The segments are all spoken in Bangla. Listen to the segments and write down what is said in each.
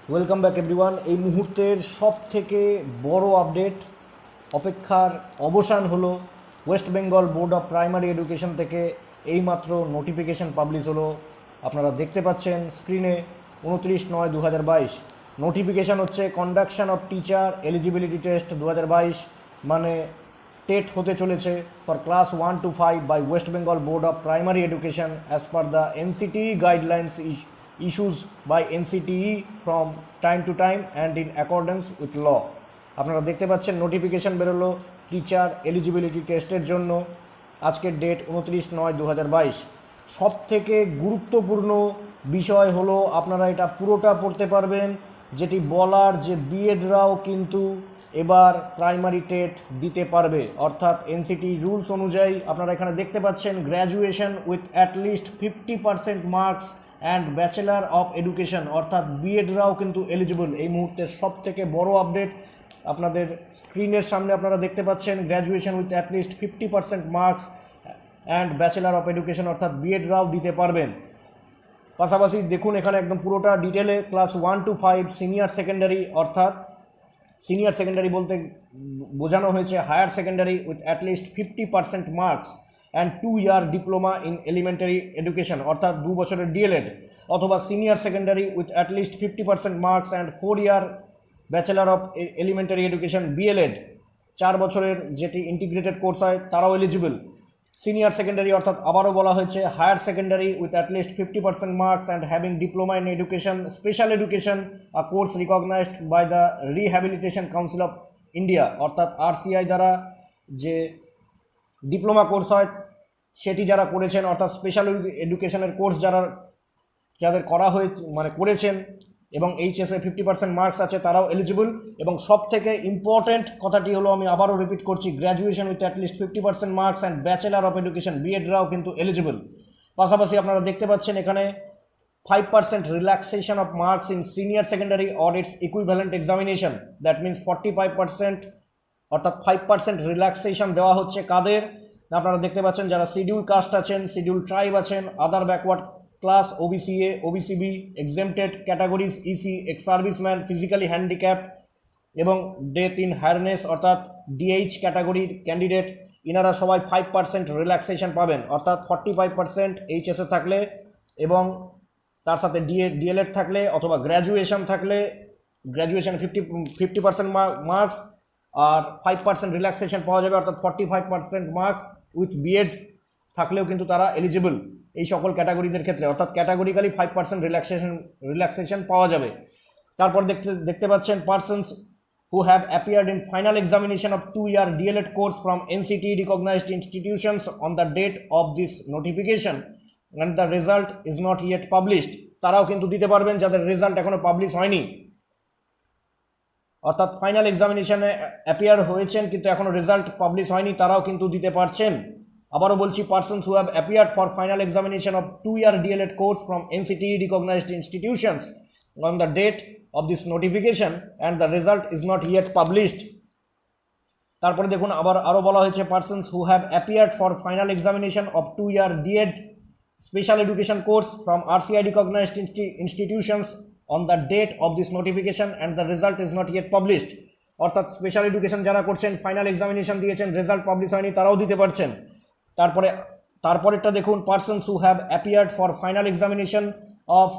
Welcome back everyone. এই মুহূর্তের সব থেকে বড় আপডেট, অপেক্ষার অবসান হলো। West Bengal Board of Primary education থেকে এইমাত্র নোটিফিকেশন পাবলিশ হলো। আপনারা দেখতে পাচ্ছেন স্ক্রিনে 29/9/2022 নোটিফিকেশান হচ্ছে conduction of teacher eligibility test 2022, মানে টেট হতে চলেছে for class 1 to 5 by West Bengal Board of Primary Education as per the NCTE guidelines issues by NCTE from time to time and in accordance with law। আপনারা দেখতে পাচ্ছেন নোটিফিকেশান বেরোলো টিচার এলিজিবিলিটি টেস্টের জন্য। আজকের ডেট 29/9/2022। সব থেকে গুরুত্বপূর্ণ বিষয় হলো আপনারা এটা পুরোটা পড়তে পারবেন, যেটি বলার যে বিএডরাও কিন্তু এবার প্রাইমারি টেট দিতে পারবে, অর্থাৎ NCTE রুলস অনুযায়ী। আপনারা এখানে দেখতে পাচ্ছেন graduation with at least 50% marks and bachelor of education, অর্থাৎ বিএডরাও কিন্তু এলিজিবল। এই মুহূর্তের সব থেকে বড় আপডেট আপনাদের স্ক্রিনের সামনে আপনারা দেখতে পাচ্ছেন, graduation with at least 50% marks and bachelor of education, অর্থাৎ বিএডরাও দিতে পারবেন। পাশাপাশি দেখুন এখানে একদম পুরোটা ডিটেলে ক্লাস 1 to 5 সিনিয়র সেকেন্ডারি, অর্থাৎ সিনিয়র সেকেন্ডারি বলতে বোঝানো হয়েছে higher secondary with at least 50% marks and 2-year diploma in elementary education, অর্থাৎ 2 বছরের ডিএলএড, অথবা senior secondary with at least 50% marks and 4-year bachelor of elementary education BElEd, 4 বছরের যেটি ইন্টিগ্রেটেড কোর্স হয় তারাও এলিজিবল। সিনিয়র সেকেন্ডারি অর্থাৎ আবারও বলা হয়েছে higher secondary with at least 50% marks and having diploma in education special education, a course recognized by the Rehabilitation Council of India, অর্থাৎ RCI দ্বারা যে ডিপ্লোমা কোর্স হয় সেটি যারা করেছেন, অর্থাৎ স্পেশাল এডুকেশনের কোর্স যাদের করা হয়ে করেছেন এবং এইচএসে 50% মার্কস আছে তারাও এলিজিবল। এবং সব থেকে ইম্পর্ট্যান্ট কথাটি হলো, আমি আবারও রিপিট করছি, graduation with at least 50% marks and bachelor of education বিএডরাও কিন্তু এলিজিবল। পাশাপাশি আপনারা দেখতে পাচ্ছেন এখানে 5% relaxation of marks in senior secondary or its equivalent examination, that means 45%, অর্থাৎ 5% রিল্যাক্সেশন দেওয়া হচ্ছে কাদের, আপনারা দেখতে পাচ্ছেন যারা শিডিউল কাস্ট আছেন, শিডিউল ট্রাইব আছেন, আদার backward class, OBCA, OBCB, exempted categories, EC, ex serviceman, physically handicapped এবং ডেথ ইন হায়ারনেস অর্থাৎ DH ক্যাটাগরির ক্যান্ডিডেট, ইনারা সবাই 5% রিল্যাক্সেশন পাবেন, অর্থাৎ 45% এইচএসে থাকলে এবং তার সাথে ডিএলএড থাকলে অথবা গ্র্যাজুয়েশন থাকলে, গ্র্যাজুয়েশন 50% মার্কস আর 5% রিল্যাক্সেশন পাওয়া যাবে, অর্থাৎ 45% মার্কস উইথ বিএড থাকলেও কিন্তু তারা এলিজিবল এই সকল ক্যাটাগরিদের ক্ষেত্রে, অর্থাৎ ক্যাটাগরিক্যালি 5% রিল্যাক্সেশন পাওয়া যাবে। তারপর দেখতে পাচ্ছেন persons who have appeared in final examination of 2-year DLED course from NCTE recognized institutions on the date of this notification and the result is not yet published, তারাও কিন্তু দিতে পারবেন যাদের রেজাল্ট এখনো পাবলিশ হয়নি, অর্থাৎ ফাইনাল এক্সামিনেশনে অ্যাপিয়ার হয়েছেন কিন্তু এখনো রেজাল্ট পাবলিশ হয়নি, তারাও কিন্তু দিতে পারছেন। আবারও বলছি, persons who have appeared for final examination of 2-year DLED course from NCTE recognized institutions on the date of this notification and the result is not yet published। তারপরে দেখুন আরও বলা হয়েছে persons who have appeared for final examination of 2-year DED special education course from RCI recognized institutions on the date of this notification and the result is not yet published, অর্থাৎ স্পেশাল এডুকেশন যারা করছেন, ফাইনাল এক্সামিনেশন দিয়েছেন, রেজাল্ট পাবলিশ হয়নি, তারাও দিতে পারছেন। তারপরেরটা দেখুন, persons who have appeared for final examination of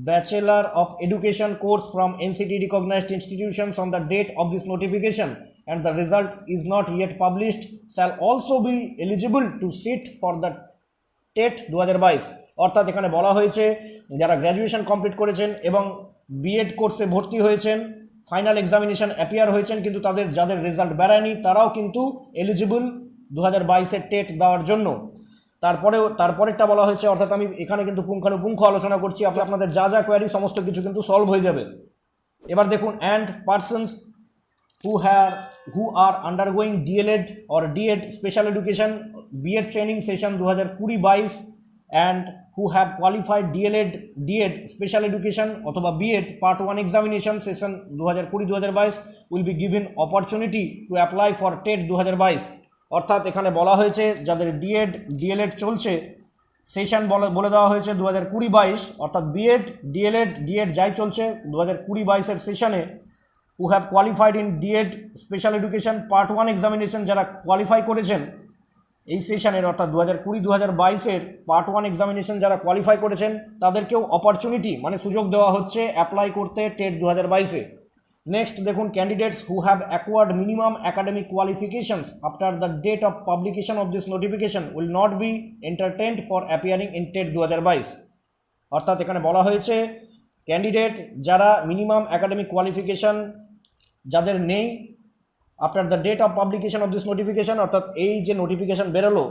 bachelor of education course from NCTE recognized institutions on the date of this notification and the result is not yet published shall also be eligible to sit for the TET 2022, অর্থাৎ এখানে বলা হয়েছে যারা গ্র্যাজুয়েশন কমপ্লিট করেছেন এবং বিএড কোর্সে ভর্তি হয়েছেন, ফাইনাল এক্সামিনেশন অ্যাপিয়ার হয়েছেন কিন্তু যাদের রেজাল্ট বেরায়নি তারাও কিন্তু এলিজিবল 2022-এর টেট দেওয়ার জন্য। তারপরেরটা বলা হয়েছে, অর্থাৎ আমি এখানে কিন্তু পুঙ্খানুপুঙ্খ আলোচনা করছি, আপনাদের যা যা কোয়ারি সমস্ত কিছু কিন্তু সলভ হয়ে যাবে। এবার দেখুন, and persons who are undergoing DLED or DED special education BEd training session 2020-22 and who have qualified DED special education অথবা BEd part 1 examination session 2020-22 will be given opportunity to apply for TET 2022, অর্থাৎ এখানে বলা হয়েছে যাদের DED DLED চলছে সেশন বলে দেওয়া হয়েছে 2020-22, অর্থাৎ বিএড ডিএলএড ডিএড যাই চলছে 2020-22 সেশনে who have qualified in DEd special education part 1 examination, যারা কোয়ালিফাই করেছেন এই সেশনের অর্থাৎ 2020-22 পার্ট 1 এক্সামিনেশন যারা কোয়ালিফাই করেছেন তাদেরকেও অপরচুনিটি মানে সুযোগ দেওয়া হচ্ছে অ্যাপ্লাই করতে টেট 2022-এ। নেক্সট দেখুন, candidates who have acquired minimum academic qualifications after the date of publication of this notification will not be entertained for appearing in TET 2022। অর্থাৎ এখানে বলা হয়েছে ক্যান্ডিডেট যারা মিনিমাম একাডেমিক কোয়ালিফিকেশন যাদের নেই after the date of publication of this notification, অর্থাৎ এই যে নোটিফিকেশন বেরোলো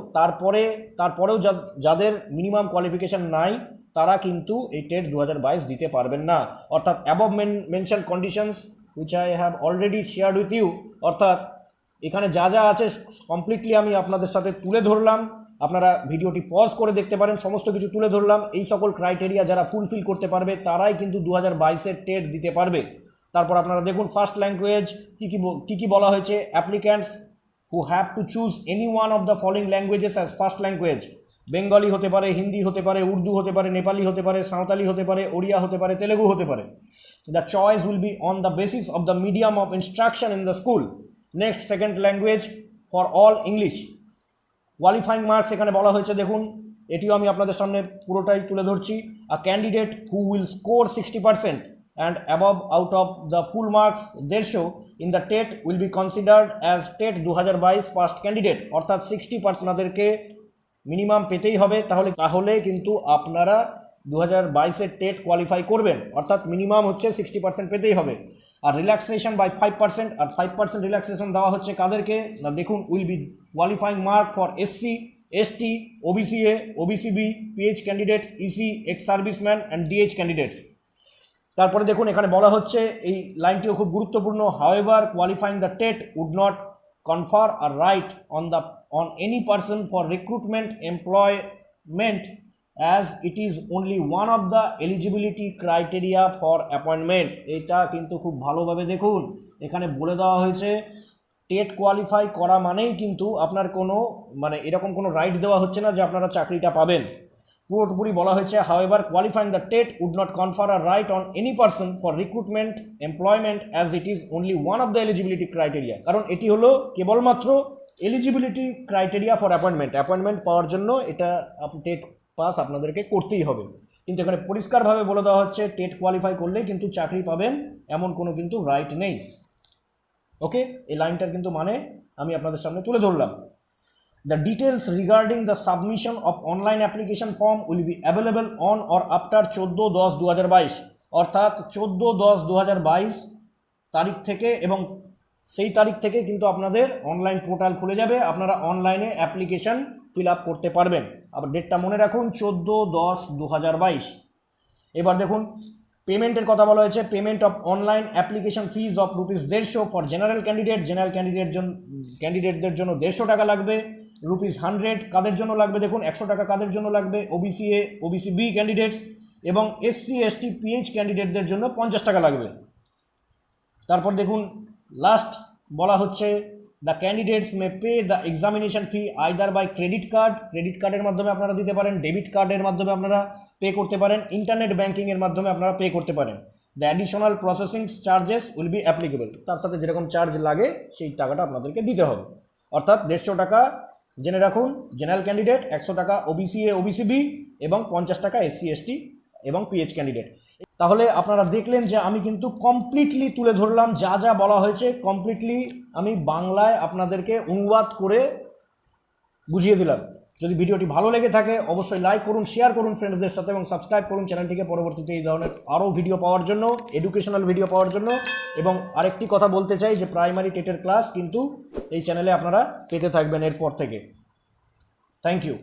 তারপরেও যাদের মিনিমাম কোয়ালিফিকেশন নাই তারা কিন্তু এই টেট 2022 দিতে পারবেন না। অর্থাৎ above mention conditions which I have already shared with you, অর্থাৎ এখানে যা যা আছে কমপ্লিটলি আমি আপনাদের সাথে তুলে ধরলাম, আপনারা ভিডিওটি পজ করে দেখতে পারেন, সমস্ত কিছু তুলে ধরলাম। এই সকল ক্রাইটেরিয়া যারা ফুলফিল করতে পারবে তারাই কিন্তু 2022-এর টেট দিতে পারবে। তারপর আপনারা দেখুন ফার্স্ট ল্যাঙ্গুয়েজ কী কী বলা হয়েছে, applicants who have to choose any one of the following languages as first language. Bengali হতে পারে, হিন্দি হতে পারে, উর্দু হতে পারে, নেপালি হতে পারে, সাঁওতালি হতে পারে, ওড়িয়া হতে পারে, তেলেগু হতে পারে। The choice will be on the basis of the medium of instruction in the school. Next second language for all English. Qualifying marks এখানে বলা হয়েছে দেখুন, এটিও আমি আপনাদের সামনে পুরোটাই তুলে ধরছি। আ candidate who will score 60% and above out of the full marks ratio in the TET will be considered as TET 2022 past candidate। অর্থাৎ 60% আপনাদেরকে মিনিমাম পেতেই হবে, তাহলে কিন্তু আপনারা 2022-এর টেট কোয়ালিফাই করবেন, অর্থাৎ মিনিমাম হচ্ছে 60% পেতেই হবে। আর রিল্যাক্সেশন বাই 5%, আর 5% রিল্যাক্সেশন দেওয়া হচ্ছে কাদেরকে না, দেখুন will be qualifying mark for SC, ST, OBCA, OBCB, PH candidate, EC, ex serviceman and DH candidates. তারপরে দেখুন এখানে বলা হচ্ছে, এই লাইনটিও খুব গুরুত্বপূর্ণ, however qualifying the TET would not confer a right on any person for recruitment employment as it is only one of the eligibility criteria for appointment। এটা কিন্তু খুব ভালোভাবে দেখুন, এখানে বলে দেওয়া হয়েছে টেট কোয়ালিফাই করা মানেই কিন্তু আপনার কোনো মানে এরকম কোনো রাইট দেওয়া হচ্ছে না যে আপনারা চাকরিটা পাবেন। পুরোপুরি বলা হয়েছে however qualifying the TET would not confer a right on any person for recruitment employment as it is only one of the eligibility criteria. কারণ এটি হলো কেবলমাত্র এলিজিবিলিটি ক্রাইটেরিয়া ফর অ্যাপয়েন্টমেন্ট পাওয়ার জন্য এটা টেট পাস আপনাদেরকে করতেই হবে। কিন্তু এখানে পরিষ্কারভাবে বলে দেওয়া হচ্ছে টেট কোয়ালিফাই করলেই কিন্তু চাকরি পাবেন এমন কোনো কিন্তু রাইট নেই। ওকে, এই লাইনটার কিন্তু মানে আমি আপনাদের সামনে তুলে ধরলাম। The details regarding the submission of online application form will be available on or after 14-10-2022। অর্থাৎ 14-10-2022 তারিখ থেকে, এবং সেই তারিখ থেকে কিন্তু আপনাদের অনলাইন পোর্টাল খুলে যাবে, আপনারা অনলাইনে অ্যাপ্লিকেশান ফিল আপ করতে পারবেন। আবার ডেটটা মনে রাখুন 14-10-2022। এবার দেখুন পেমেন্টের কথা বলা হয়েছে, payment of online application fee of ₹150 for general ক্যান্ডিডেটদের জন্য 150 টাকা লাগবে, ₹100 কাদের জন্য লাগবে দেখুন 100 টাকা কাদের জন্য লাগবে, ওবিসিএ, ওবিসিবি ক্যান্ডিডেটস এবং এসসি, এসটি, পিএইচ ক্যান্ডিডেটদের জন্য 50 টাকা লাগবে। তারপর দেখুন লাস্ট বলা হচ্ছে the candidates may pay the examination fee either by credit কার্ডের মাধ্যমে আপনারা দিতে পারেন, ডেবিট কার্ডের মাধ্যমে আপনারা পে করতে পারেন, ইন্টারনেট ব্যাঙ্কিংয়ের মাধ্যমে আপনারা পে করতে পারেন। The additional processing charges will be applicable. তার সাথে যেরকম চার্জ লাগে সেই টাকাটা আপনাদেরকে দিতে হবে। অর্থাৎ 150 টাকা জেনে রাখুন জেনারেল ক্যান্ডিডেট, 100 টাকা ওবিসিএ, ওবিসিবি এবং 50 টাকা এসসি, এসটি এবং পিএইচ ক্যান্ডিডেট। তাহলে আপনারা দেখলেন যে আমি কিন্তু কমপ্লিটলি তুলে ধরলাম, যা যা বলা হয়েছে কমপ্লিটলি আমি বাংলায় আপনাদেরকে অনুবাদ করে বুঝিয়ে দিলাম। যদি ভিডিওটি ভালো লেগে থাকে অবশ্যই লাইক করুন, শেয়ার করুন ফ্রেন্ডসদের সাথে এবং সাবস্ক্রাইব করুন চ্যানেলটিকে পরবর্তীতে এই ধরনের আরও ভিডিও পাওয়ার জন্য, এডুকেশনাল ভিডিও পাওয়ার জন্য। এবং আরেকটি কথা বলতে চাই যে প্রাইমারি টেটের ক্লাস কিন্তু এই চ্যানেলে আপনারা পেতে থাকবেন এরপর থেকে। Thank you.